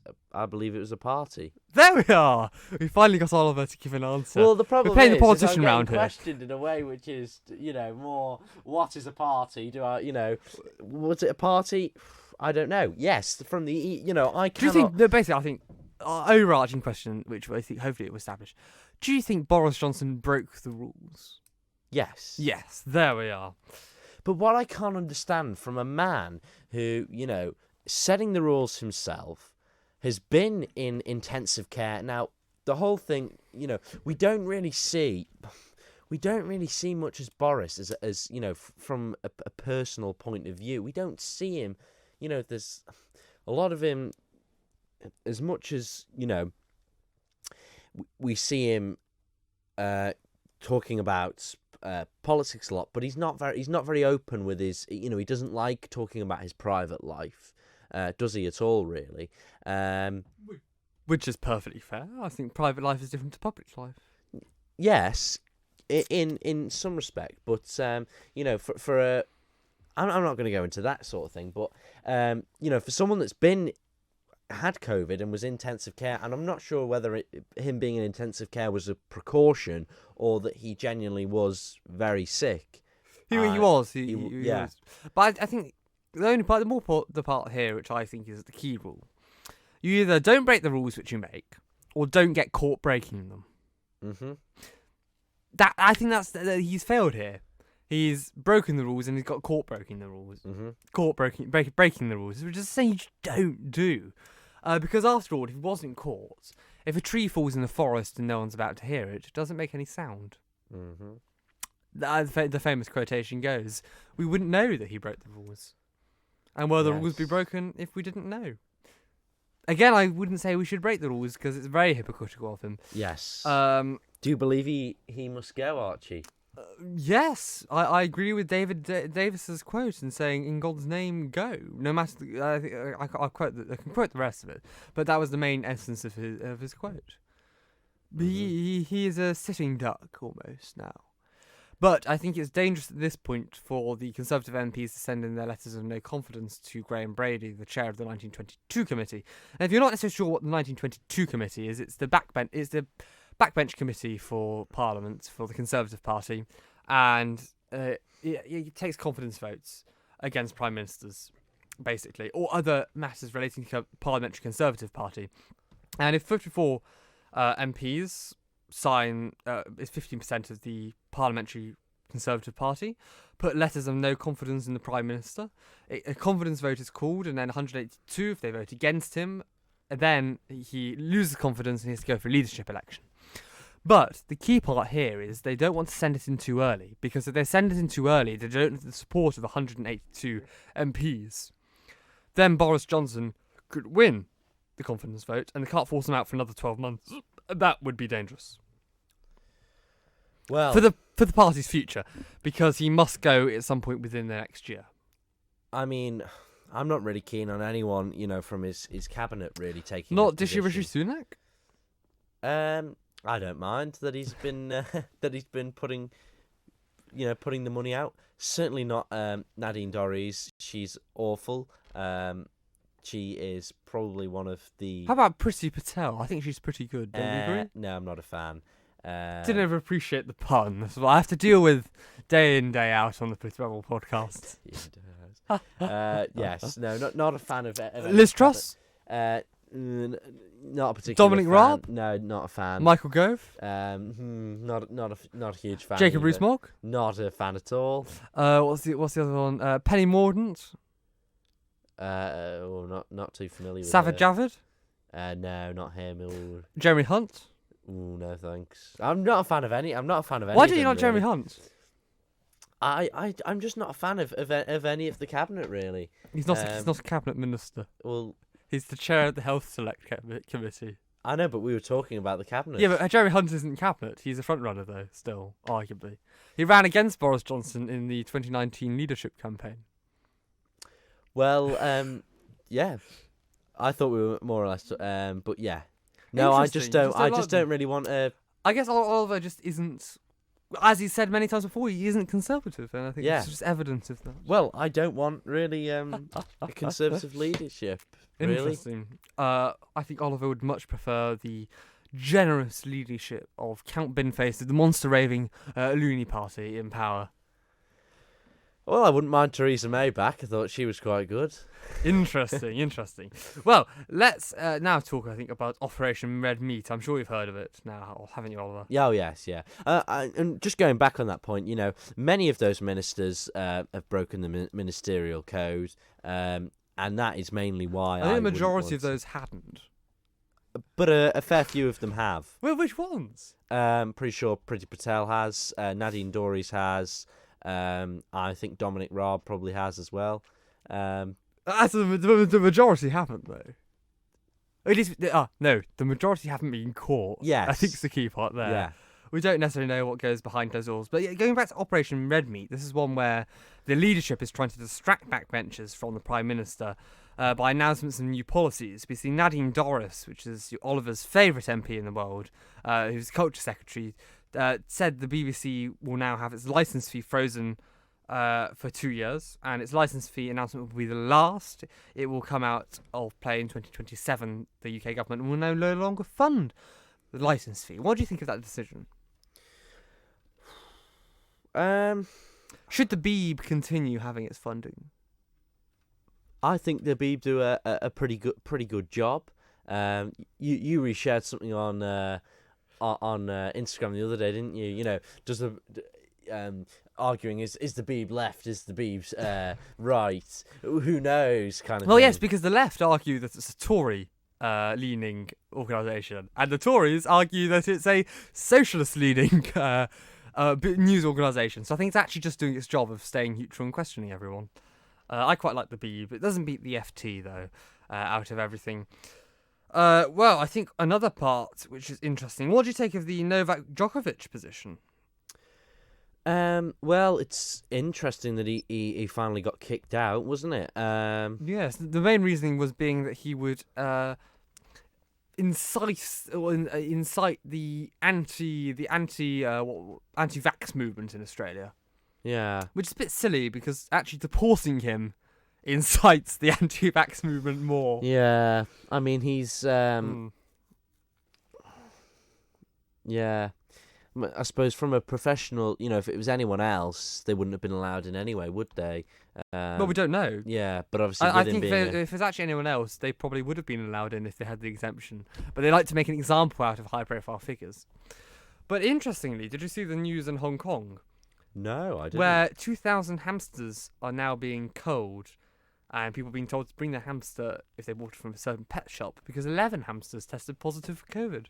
was a party. There we are. We finally got Oliver to give an answer. Well, the problem we're playing the politician round here. Questioned in a way which is, more what is a party? Was it a party? I don't know. Yes, from the I cannot. Do you think? No, basically, I think overarching question, which I think hopefully it will establish. Do you think Boris Johnson broke the rules? Yes. Yes. There we are. But what I can't understand from a man who, setting the rules himself, has been in intensive care. Now, the whole thing, we don't really see we don't really see much as Boris as you know, from a personal point of view. We don't see him, you know, there's a lot of him, as much as, you know, we see him talking about politics a lot, but he's not very open with his, you know, he doesn't like talking about his private life, does he at all, really? Which is perfectly fair. I think private life is different to public life. Yes, in some respect, but you know, for a, I'm not going to go into that sort of thing, but you know, for someone that's had COVID and was in intensive care, and I'm not sure whether him being in intensive care was a precaution or that he genuinely was very sick. He was. He yeah. was. But I think the part here, which I think is the key rule, you either don't break the rules which you make, or don't get caught breaking them. Mm-hmm. I think he's failed here. He's broken the rules and he's got caught breaking the rules. Mm-hmm. Caught breaking the rules, which is something you don't do. Because after all, if he wasn't caught, if a tree falls in the forest and no one's about to hear it, it doesn't make any sound. Mm-hmm. The famous quotation goes, we wouldn't know that he broke the rules. And will the rules be broken if we didn't know? Again, I wouldn't say we should break the rules because it's very hypocritical of him. Yes. Do you believe he must go, Archie? Yes, I agree with David Davis's quote in saying, "In God's name, go." No matter, I can quote the rest of it, but that was the main essence of his quote. Mm-hmm. He is a sitting duck almost now. But I think it's dangerous at this point for the Conservative MPs to send in their letters of no confidence to Graham Brady, the chair of the 1922 committee. And if you're not necessarily sure what the 1922 committee is, it's the backbench committee for Parliament for the Conservative Party, and it takes confidence votes against prime ministers, basically, or other matters relating to Parliamentary Conservative Party. And if 54 MPs sign, is 15% of the Parliamentary Conservative Party, put letters of no confidence in the Prime Minister, a confidence vote is called, and then 182, if they vote against him, then he loses confidence and he has to go for a leadership election. But the key part here is they don't want to send it in too early, because if they send it in too early, they don't have the support of the 182 MPs. Then Boris Johnson could win the confidence vote, and they can't force him out for another 12 months. That would be dangerous. Well, for the party's future, because he must go at some point within the next year. I mean, I'm not really keen on anyone, you know, from his cabinet really taking. Not Rishi Sunak. I don't mind that he's been putting the money out. Certainly not Nadine Dorries. She's awful. She is probably one of the. How about Priti Patel? I think she's pretty good. Don't you agree? No, I'm not a fan. Didn't ever appreciate the pun. That's what I have to deal with day in, day out on the PolitiBabble podcast. Yes, no, not a fan of Liz Truss? Not a particular Dominic fan. Raab? No, not a fan. Michael Gove? Not a huge fan. Jacob either. Rees-Mogg? Not a fan at all. What's the other one? Penny Mordaunt? Not too familiar with Sajid Javid? No, not him. Ooh. Jeremy Hunt? Ooh, no thanks. I'm not a fan of any. Why do you not Jeremy Hunt? I'm just not a fan of any of the cabinet really. He's not a cabinet minister. Well, he's the chair of the Health Select Committee. I know, but we were talking about the cabinet. Yeah, but Jeremy Hunt isn't cabinet. He's a front runner though, still, arguably. He ran against Boris Johnson in the 2019 leadership campaign. Well, yeah. I thought we were more or less but yeah. No, I just don't really want to. I guess Oliver just isn't, as he said many times before, he isn't conservative, and I think it's just evidence of that. Well, I don't want really a conservative leadership. Really. Interesting. I think Oliver would much prefer the generous leadership of Count Binface of the monster-raving loony party in power. Well, I wouldn't mind Theresa May back. I thought she was quite good. Interesting. Well, let's now talk, I think, about Operation Red Meat. I'm sure you've heard of it now, haven't you, Oliver? Yeah, oh, yes, yeah. And just going back on that point, you know, many of those ministers have broken the ministerial code, and that is mainly why I think the majority of those hadn't. But a fair few of them have. Well, which ones? Pretty sure Priti Patel has. Nadine Dorries has. I think Dominic Raab probably has as well. The majority haven't, though. At least, no, the majority haven't been caught. Yes. I think it's the key part there. Yeah. We don't necessarily know what goes behind those doors. But yeah, going back to Operation Red Meat, this is one where the leadership is trying to distract backbenchers from the Prime Minister by announcements of new policies. We see Nadine Dorries, which is Oliver's favourite MP in the world, who's Culture Secretary, said the BBC will now have its licence fee frozen for 2 years, and its licence fee announcement will be the last. It will come out of play in 2027. The UK government will no longer fund the licence fee. What do you think of that decision? Should the Beeb continue having its funding? I think the Beeb do a pretty good job. You reshared something on Instagram the other day, didn't you? You know, does the arguing is the Beeb left? Is the Beeb right? Who knows? Kind of. Well, thing. yes, because the left argue that it's a Tory leaning organisation, and the Tories argue that it's a socialist leaning news organisation. So I think it's actually just doing its job of staying neutral and questioning everyone. I quite like the Beeb. It doesn't beat the FT though. Out of everything. Well, I think another part which is interesting. What do you take of the Novak Djokovic position? Well, it's interesting that he finally got kicked out, wasn't it? Yes, the main reasoning was being that he would incite the anti-vax movement in Australia. Yeah. Which is a bit silly because actually deporting him incites the anti-vax movement more. Yeah. I mean, he's yeah. I suppose from a professional, you know, if it was anyone else, they wouldn't have been allowed in anyway, would they? Well, we don't know. Yeah, but obviously, I think if it's actually anyone else, they probably would have been allowed in if they had the exemption. But they like to make an example out of high-profile figures. But interestingly, did you see the news in Hong Kong? No, I didn't. Where 2,000 hamsters are now being culled, and people being told to bring their hamster if they bought it from a certain pet shop because 11 hamsters tested positive for COVID.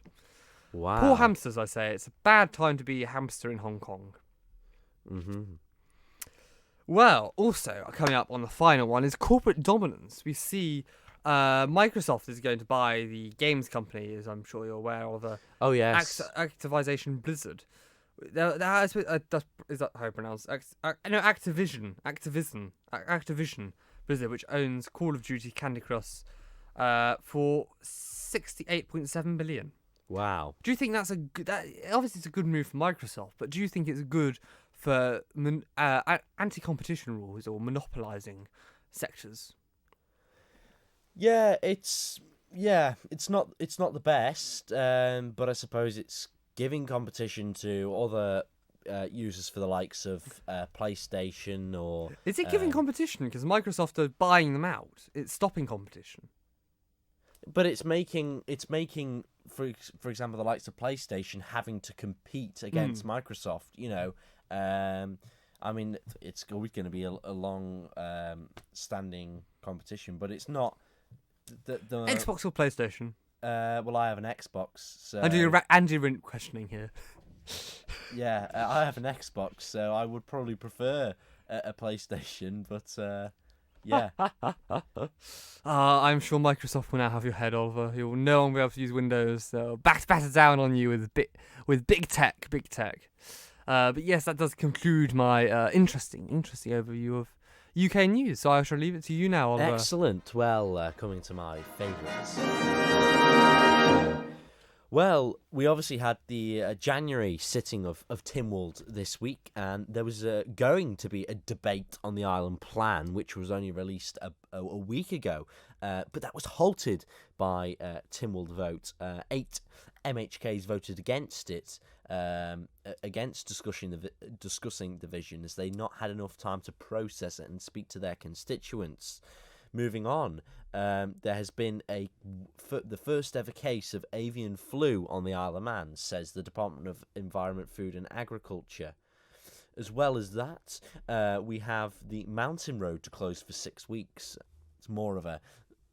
Wow. Poor hamsters, I say. It's a bad time to be a hamster in Hong Kong. Mm-hmm. Well, also, coming up on the final one is corporate dominance. We see Microsoft is going to buy the games company, as I'm sure you're aware of. Oh, yes. Activision Blizzard. Is that how you pronounce it? No, Activision Blizzard, which owns Call of Duty, Candy Crush, for $68.7 billion. Wow. Do you think that's a good? Obviously, it's a good move for Microsoft, but do you think it's good for anti-competition rules or monopolizing sectors? Yeah, it's not the best, but I suppose it's giving competition to other users for the likes of PlayStation or. Is it giving competition because Microsoft are buying them out? It's stopping competition. But it's making for example the likes of PlayStation having to compete against Microsoft. You know, I mean it's always going to be a long standing competition, but it's not the Xbox or PlayStation. Well, I have an Xbox, so I do Andy questioning here. Yeah, I have an Xbox, so I would probably prefer a PlayStation, but. Yeah. I'm sure Microsoft will now have your head, Oliver. You'll no longer be able to use Windows. They'll batter down on you with big tech. But yes, that does conclude my interesting overview of UK news. So I shall leave it to you now, Oliver. Excellent. Well, coming to my favourites. Well, we obviously had the January sitting of Tynwald this week, and there was going to be a debate on the island plan, which was only released a week ago, but that was halted by Tynwald vote. 8 MHKs voted against it, against discussing the vision, as they not had enough time to process it and speak to their constituents. Moving on, there has been the first ever case of avian flu on the Isle of Man, says the Department of Environment, Food and Agriculture. As well as that, we have the mountain road to close for 6 weeks. It's more of a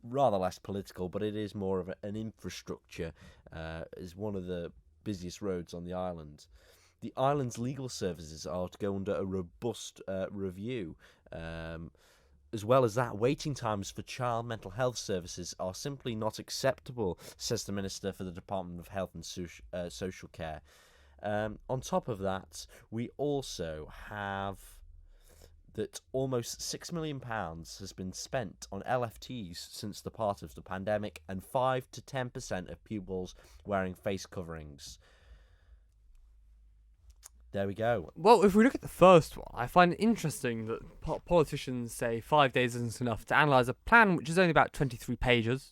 rather less political, but it is more of an infrastructure. Is one of the busiest roads on the island. The island's legal services are to go under a robust review. As well as that, waiting times for child mental health services are simply not acceptable, says the Minister for the Department of Health and Social Care. On top of that, we also have that almost £6 million has been spent on LFTs since the part of the pandemic, and 5 to 10% of pupils wearing face coverings. There we go. Well, if we look at the first one, I find it interesting that politicians say 5 days isn't enough to analyse a plan which is only about 23 pages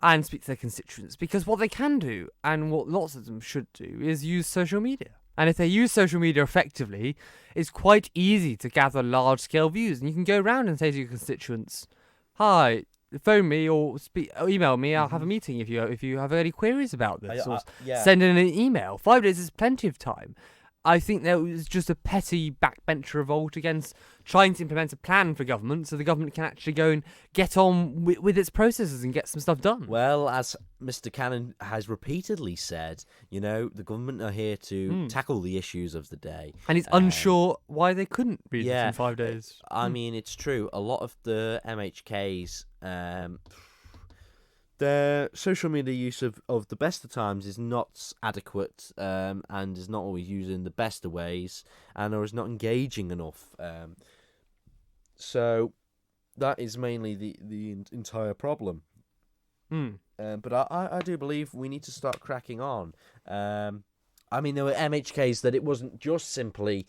and speak to their constituents. Because what they can do, and what lots of them should do, is use social media. And if they use social media effectively, it's quite easy to gather large-scale views. And you can go around and say to your constituents, "Hi, phone me or email me. I'll have a meeting if you have any queries about this." Send in an email. 5 days is plenty of time. I think there was just a petty backbench revolt against trying to implement a plan for government so the government can actually go and get on with its processes and get some stuff done. Well, as Mr. Cannon has repeatedly said, the government are here to tackle the issues of the day. And he's unsure why they couldn't read it in 5 days. I mean, it's true. A lot of the MHKs... their social media use of the best of times is not adequate and is not always used in the best of ways and or is not engaging enough. So that is mainly the entire problem. But I do believe we need to start cracking on. I mean, there were MHKs that it wasn't just simply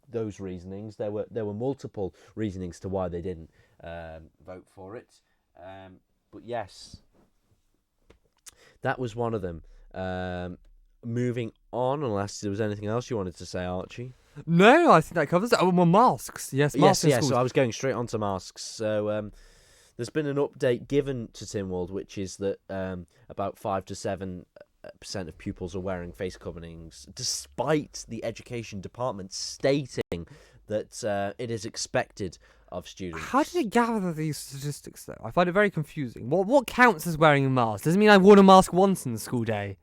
those reasonings. There were multiple reasonings to why they didn't vote for it. But yes, that was one of them. Moving on, unless there was anything else you wanted to say, Archie. No, I think that covers it. Oh, well, masks. Yes, masks. Yes. So I was going straight on to masks. So there's been an update given to Tynwald, which is that about 5 to 7% of pupils are wearing face coverings, despite the education department stating that it is expected of students. How did it gather these statistics, though? I find it very confusing. What counts as wearing a mask? Does it mean I've worn a mask once in the school day?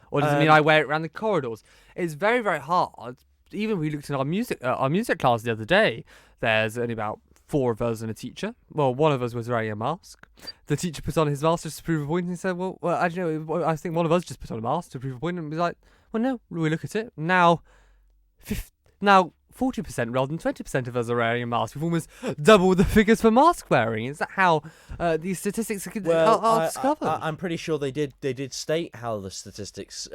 Or does it mean I wear it around the corridors? It's very, very hard. Even we looked at our music class the other day. There's only about 4 of us and a teacher. Well, one of us was wearing a mask. The teacher put on his mask just to prove a point, and he said, well, I don't know, I think one of us just put on a mask to prove a point, and was like, well, no, we look at it. Now 40% rather than 20% of us are wearing a mask. We've almost doubled the figures for mask wearing. Is that how these statistics are discovered? I'm pretty sure they did state how the statistics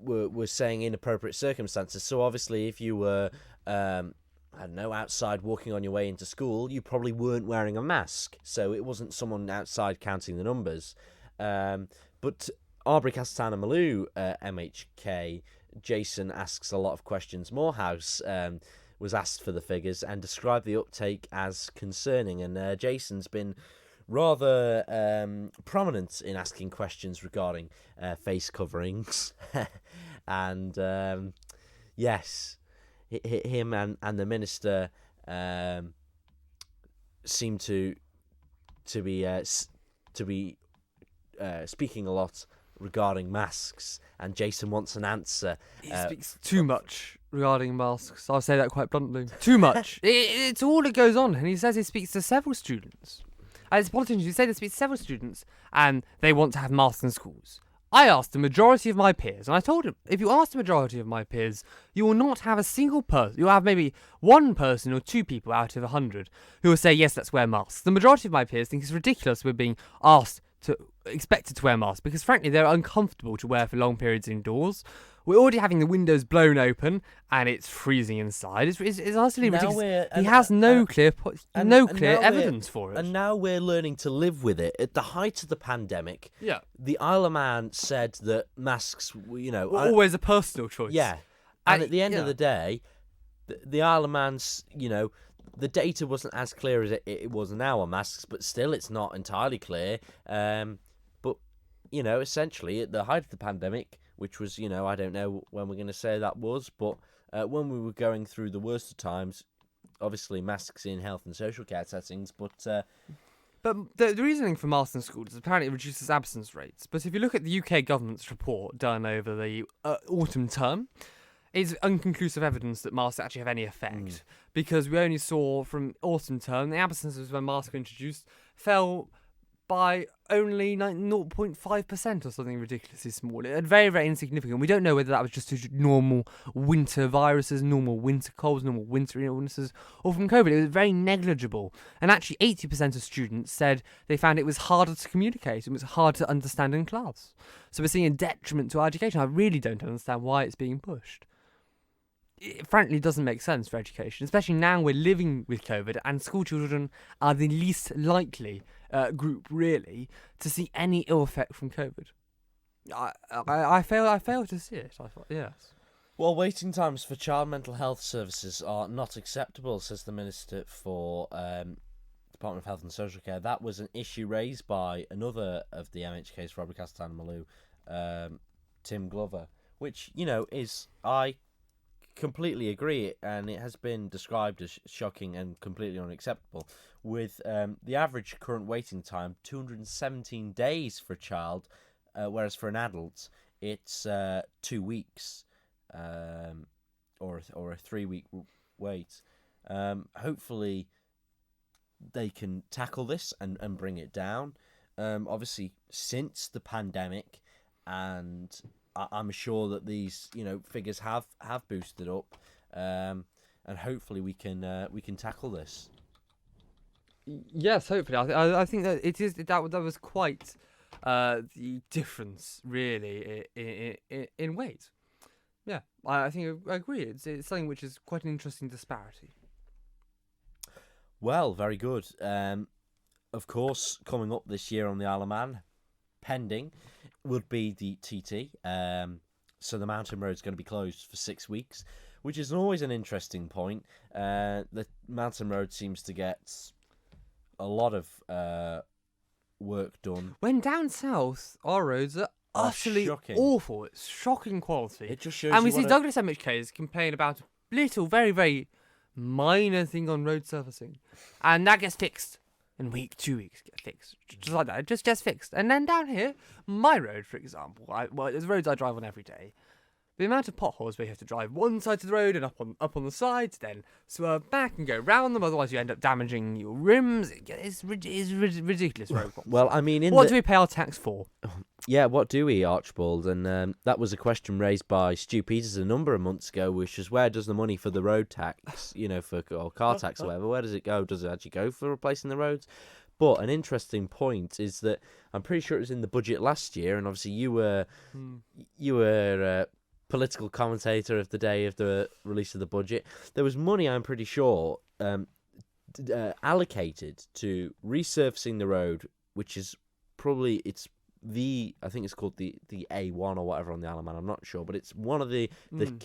were saying inappropriate circumstances. So obviously, if you were I don't know, outside walking on your way into school, you probably weren't wearing a mask. So it wasn't someone outside counting the numbers. But Aubrey Castana Malou, MHK, Jason asks a lot of questions. Morehouse was asked for the figures and described the uptake as concerning. And Jason's been rather prominent in asking questions regarding face coverings. And yes, him and the minister seem to be speaking a lot regarding masks, and Jason wants an answer. He speaks too much regarding masks. I'll say that quite bluntly. Too much. It's all that goes on, and he says he speaks to several students. As politicians, you say they speak to several students, and they want to have masks in schools. I asked the majority of my peers, and I told him, if you ask the majority of my peers, you will not have a single person. You'll have maybe one person or 2 people out of 100 who will say, yes, let's wear masks. The majority of my peers think it's ridiculous we're being expected to wear masks, because frankly they're uncomfortable to wear for long periods indoors. We're already having the windows blown open and it's freezing inside. It's honestly ridiculous. He has no clear evidence for it. And now we're learning to live with it. At the height of the pandemic, the Isle of Man said that masks, were always a personal choice. Yeah, and at the end of the day, the Isle of Man's, the data wasn't as clear as it was now on masks, but still it's not entirely clear. But, essentially at the height of the pandemic, which was, I don't know when we're going to say that was, but when we were going through the worst of times, obviously masks in health and social care settings, but But the reasoning for masks in schools is apparently it reduces absence rates. But if you look at the UK government's report done over the autumn term, it's unconclusive evidence that masks actually have any effect. Because we only saw from autumn term, the absences when masks were introduced fell by only 0.5% or something ridiculously small. Very, very insignificant. We don't know whether that was just due to normal winter viruses, normal winter colds, normal winter illnesses, or from COVID. It was very negligible. And actually 80% of students said they found it was harder to communicate and it was hard to understand in class. So we're seeing a detriment to our education. I really don't understand why it's being pushed. It frankly doesn't make sense for education, especially now we're living with COVID and school children are the least likely group, really, to see any ill effect from COVID. I fail to see it. I thought, yes. Well, waiting times for child mental health services are not acceptable, says the Minister for Department of Health and Social Care. That was an issue raised by another of the MHKs, Robert Castano-Malou, Tim Glover, which, I completely agree, and it has been described as shocking and completely unacceptable, with the average current waiting time 217 days for a child, whereas for an adult it's 2 weeks, or a 3-week wait. Hopefully they can tackle this and bring it down. Obviously since the pandemic, and I'm sure that these figures have boosted up, and hopefully we can tackle this. Yes, hopefully. I think that it is that was quite the difference really in weight. Yeah, I think I agree. It's something which is quite an interesting disparity. Well, very good. Of course, coming up this year on the Isle of Man, pending, would be the TT. So the mountain road's going to be closed for 6 weeks, which is always an interesting point. The mountain road seems to get a lot of work done. When down south, our roads are utterly awful. It's shocking quality. It just shows. And we see Douglas MHKs complain about a little, very, very minor thing on road surfacing, and that gets fixed. In week, 2 weeks, get fixed. Just like that, just fixed. And then down here, my road, for example, there's roads I drive on every day. The amount of potholes where you have to drive one side to the road and up on the sides, then swerve back and go round them, otherwise you end up damaging your rims. It's ridiculous road problems. Well, I mean, what do we pay our tax for? Yeah, what do we, Archibald? And that was a question raised by Stu Peters a number of months ago, which is where does the money for the road tax, or car tax or whatever, where does it go? Does it actually go for replacing the roads? But an interesting point is that I'm pretty sure it was in the budget last year, and obviously you were political commentator of the day of the release of the budget. There was money, I'm pretty sure, allocated to resurfacing the road, which is probably I think it's called the A1 or whatever on the Isle of Man. I'm not sure, but it's one of it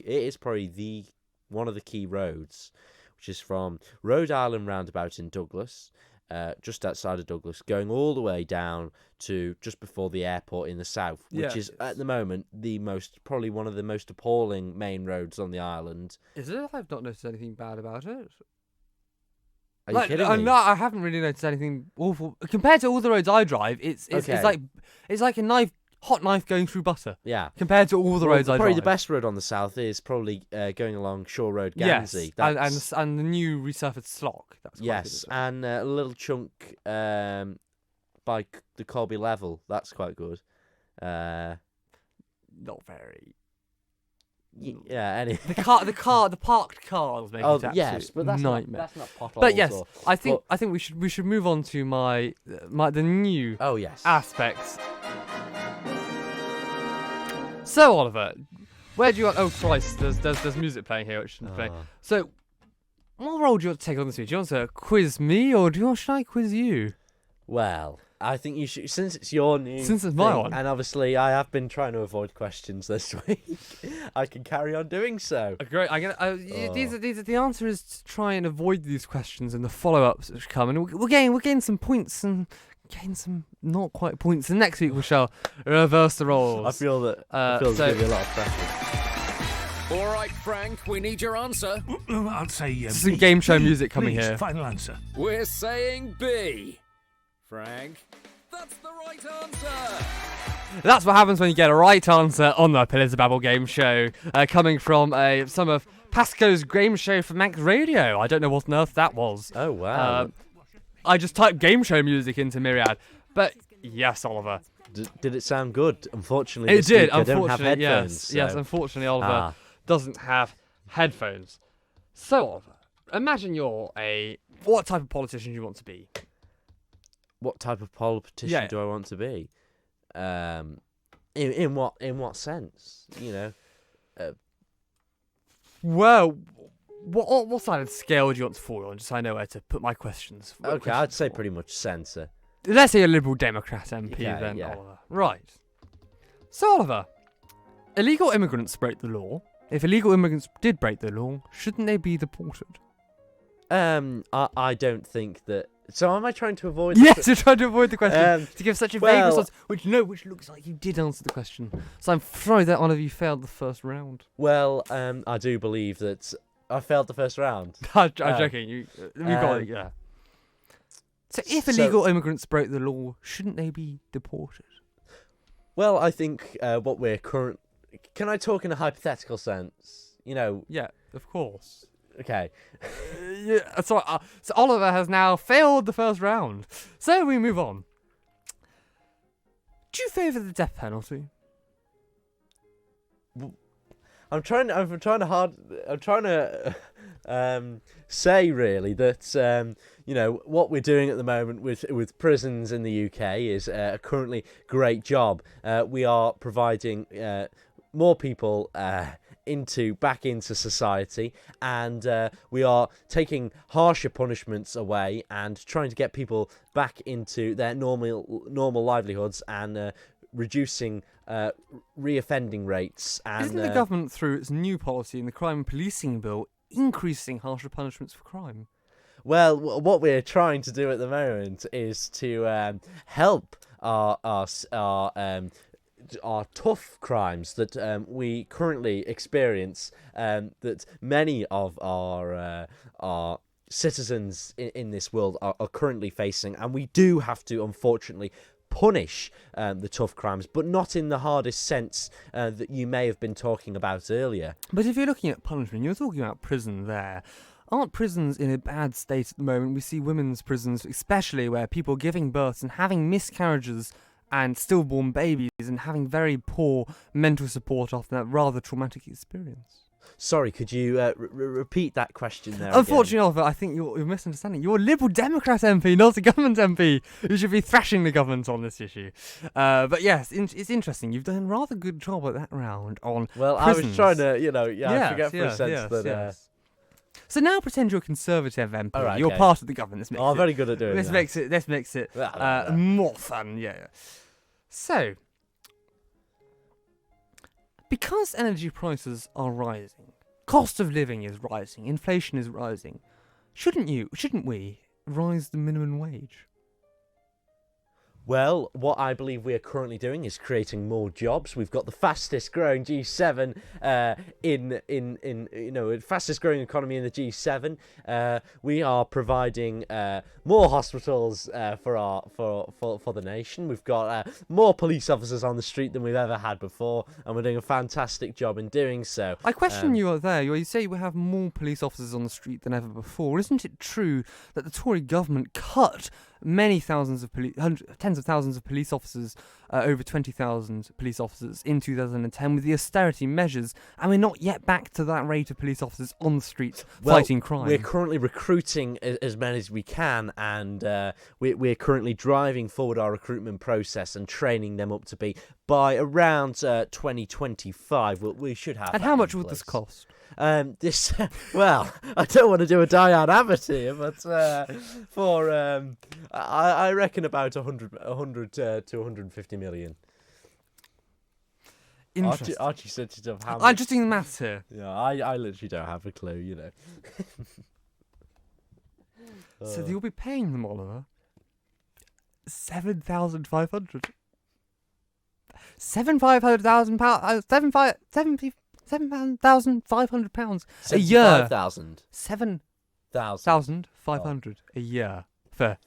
is probably one of the key roads, which is from Rhode Island roundabout in Douglas, just outside of Douglas, going all the way down to just before the airport in the south, which is at the moment probably one of the most appalling main roads on the island. Is it? I've not noticed anything bad about it. Are you kidding me? I haven't really noticed anything awful compared to all the roads I drive. It's like a hot knife going through butter. Yeah. Compared to all the roads I drive. Probably the best road on the south is probably going along Shore Road, Guernsey. Yes, and the new resurfaced Slock. That's quite good, and a little chunk by the Colby Level. That's quite good. Not very. Yeah, anyway. The parked cars make it yes, but that's nightmare. That's not potholes. But yes, I think we should move on to the new aspects. So Oliver, where do you want? Oh Christ, there's music playing here which shouldn't play. So, what role do you want to take on this week? Do you want to quiz me or should I quiz you? Well, I think you should, since it's your new Since it's my one. And obviously I have been trying to avoid questions this week. I can carry on doing so. Great. The answer is to try and avoid these questions and the follow-ups which come, and we'll gain some points and gain some not quite points. And next week we shall reverse the roles. I feel that there's going to be a lot of pressure. All right, Frank, we need your answer. I'd say some game show music coming please, here. Final answer. We're saying B. Frank, that's the right answer. That's what happens when you get a right answer on the PolitiBabble game show, coming from some of Pasco's game show for Mac Radio. I don't know what on earth that was. Oh, wow. I just typed game show music into Myriad. But yes, Oliver. Did it sound good? Unfortunately, It did, I don't have unfortunately, headphones. yes. So. Yes, unfortunately, Oliver doesn't have headphones. So, Oliver, imagine you're what type of politician do you want to be? What type of politician Yeah. do I want to be? In what sense? Well, what side of the scale do you want to fall on, just so I know where to put my questions? Okay, I'd say pretty much centre. Let's say a Liberal Democrat MP Okay, then, yeah. Oliver. Right. So, Oliver, illegal immigrants break the law. If illegal immigrants did break the law, shouldn't they be deported? I don't think that. So am I trying to avoid? Yes, you're trying to avoid the question to give such a vague well- response, which looks like you did answer the question. So I'm sorry that one of you failed the first round. Well, I do believe that I failed the first round. I'm joking. You got it. Yeah. So if illegal immigrants broke the law, shouldn't they be deported? Well, I think what we're current. Can I talk in a hypothetical sense? Yeah, of course. Okay. Yeah. So Oliver has now failed the first round. So we move on. Do you favour the death penalty? I'm trying to say really that what we're doing at the moment with prisons in the UK is a currently great job. We are providing more people back into society, and we are taking harsher punishments away and trying to get people back into their normal livelihoods and reducing reoffending rates. And Isn't the government, through its new policy in the crime and policing bill, increasing harsher punishments for crime? Well, what we're trying to do at the moment is to help our tough crimes that we currently experience, that many of our citizens in this world are currently facing, and we do have to, unfortunately, punish the tough crimes, but not in the hardest sense that you may have been talking about earlier. But if you're looking at punishment, you're talking about prison there. Aren't prisons in a bad state at the moment? We see women's prisons, especially where people are giving birth and having miscarriages and stillborn babies and having very poor mental support after that rather traumatic experience. Sorry, could you repeat that question there? Unfortunately, Oliver, I think you're misunderstanding. You're a Liberal Democrat MP, not a government MP. You should be thrashing the government on this issue. But yes, it's interesting. You've done a rather good job at that round on prisons. I was trying to, I forget for a sense that... Yes. So now pretend you're a Conservative MP. All right, you're okay. part of the government. This makes I'm very good at doing that. This makes it more fun. Yeah. So, because energy prices are rising, cost of living is rising, inflation is rising, shouldn't we rise the minimum wage? Well, what I believe we are currently doing is creating more jobs. We've got the fastest growing G7 fastest growing economy in the G7. We are providing more hospitals for the nation. We've got more police officers on the street than we've ever had before, and we're doing a fantastic job in doing so. I question you are there. You say we have more police officers on the street than ever before. Isn't it true that the Tory government cut many thousands of tens of thousands of police officers, over 20,000 police officers in 2010 with the austerity measures, and we're not yet back to that rate of police officers on the streets fighting crime? We're currently recruiting as many as we can, and we're currently driving forward our recruitment process and training them up to be by around 2025. We should have. And how much would this cost? Well, I don't want to do a Diane Abbott here, but I reckon about 100 to 150 million. Interesting. Archie said to how much. I'm just doing the maths here. Yeah, I literally don't have a clue, So you'll be paying them, Oliver, 7,500. £7,500 a year. 75,000. 7,500 a year for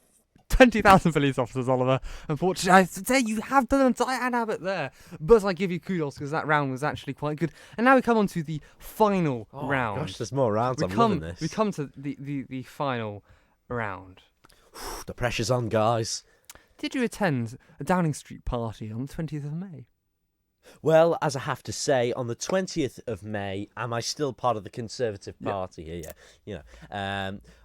20,000 police officers, Oliver. Unfortunately, I say you have done a Diane Abbott there. But I give you kudos because that round was actually quite good. And now we come on to the final round. Gosh, there's more rounds. I'm loving this. We come to the final round. The pressure's on, guys. Did you attend a Downing Street party on the 20th of May? Well, as I have to say, on the 20th of May, am I still part of the Conservative Party here? Yeah, you know.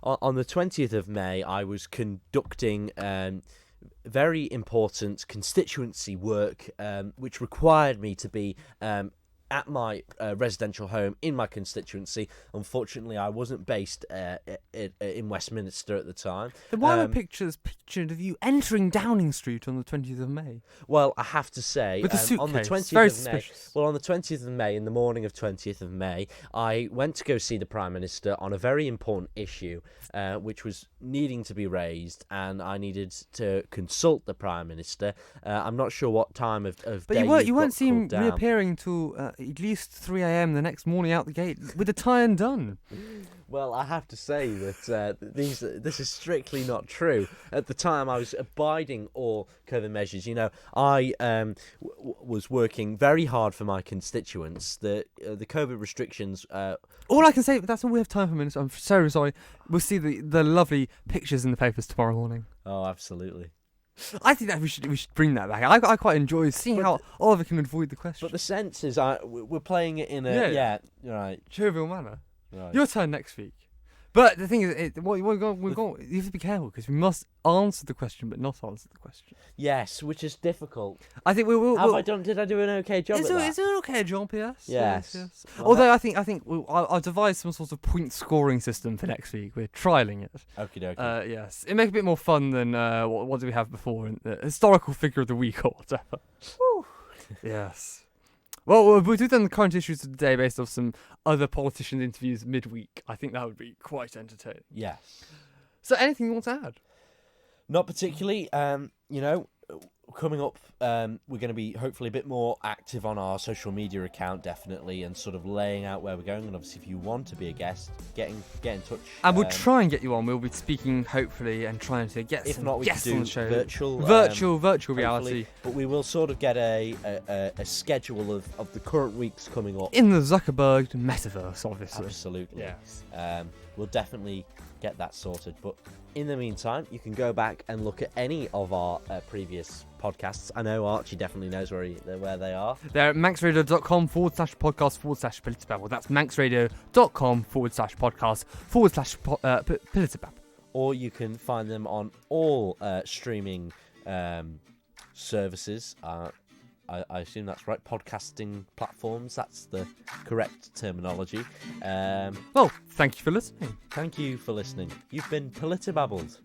On the 20th of May, I was conducting very important constituency work, which required me to be at my residential home in my constituency. Unfortunately, I wasn't based in Westminster at the time. Then why were pictures pictured of you entering Downing Street on the 20th of May? Well, I have to say, with a suitcase, on the 20th very of suspicious. May, well, on the 20th of May, in the morning of 20th of May, I went to go see the Prime Minister on a very important issue, which was needing to be raised, and I needed to consult the Prime Minister. I'm not sure what time of But day you weren't seen called down. reappearing till at least 3 a.m. the next morning out the gate with the tie undone. Well, I have to say that this is strictly not true. At the time, I was abiding all COVID measures. You know, I was working very hard for my constituents. The COVID restrictions. All I can say, that's all we have time for, Minister. I'm so sorry. We'll see the lovely pictures in the papers tomorrow morning. Oh, absolutely. I think that we should bring that back. I quite enjoy seeing how Oliver can avoid the question. But the sense is, we're playing it in a right, jovial manner. Right. Your turn next week. But the thing is, you have to be careful because we must answer the question, but not answer the question. Yes, which is difficult. I think we will. Did I do an okay job? Is it an okay job? Yes. Yes. Well, although I think I'll devise some sort of point scoring system for next week. We're trialing it. Okie dokie. Yes, it make it a bit more fun than what did we have before? The historical figure of the week or whatever. Yes. Well, we'll do then the current issues of the day based off some other politician interviews midweek. I think that would be quite entertaining. Yes. So, anything you want to add? Not particularly. You know, coming up, we're going to be hopefully a bit more active on our social media account, definitely, and sort of laying out where we're going. And obviously, if you want to be a guest, get in touch. And we'll try and get you on. We'll be speaking, hopefully, and trying to get some guests on the show. Virtual reality. But we will sort of get a schedule of the current weeks coming up. In the Zuckerberg metaverse, obviously. Absolutely. Yes. We'll definitely get that sorted. But in the meantime, you can go back and look at any of our previous podcasts. I know Archie definitely knows where they are. They're at manxradio.com/podcast/PolitiBabble. That's manxradio.com/podcast/PolitiBabble. Or you can find them on all streaming services. I assume that's right. Podcasting platforms. That's the correct terminology. Well, thank you for listening. Thank you for listening. You've been PolitiBabbled.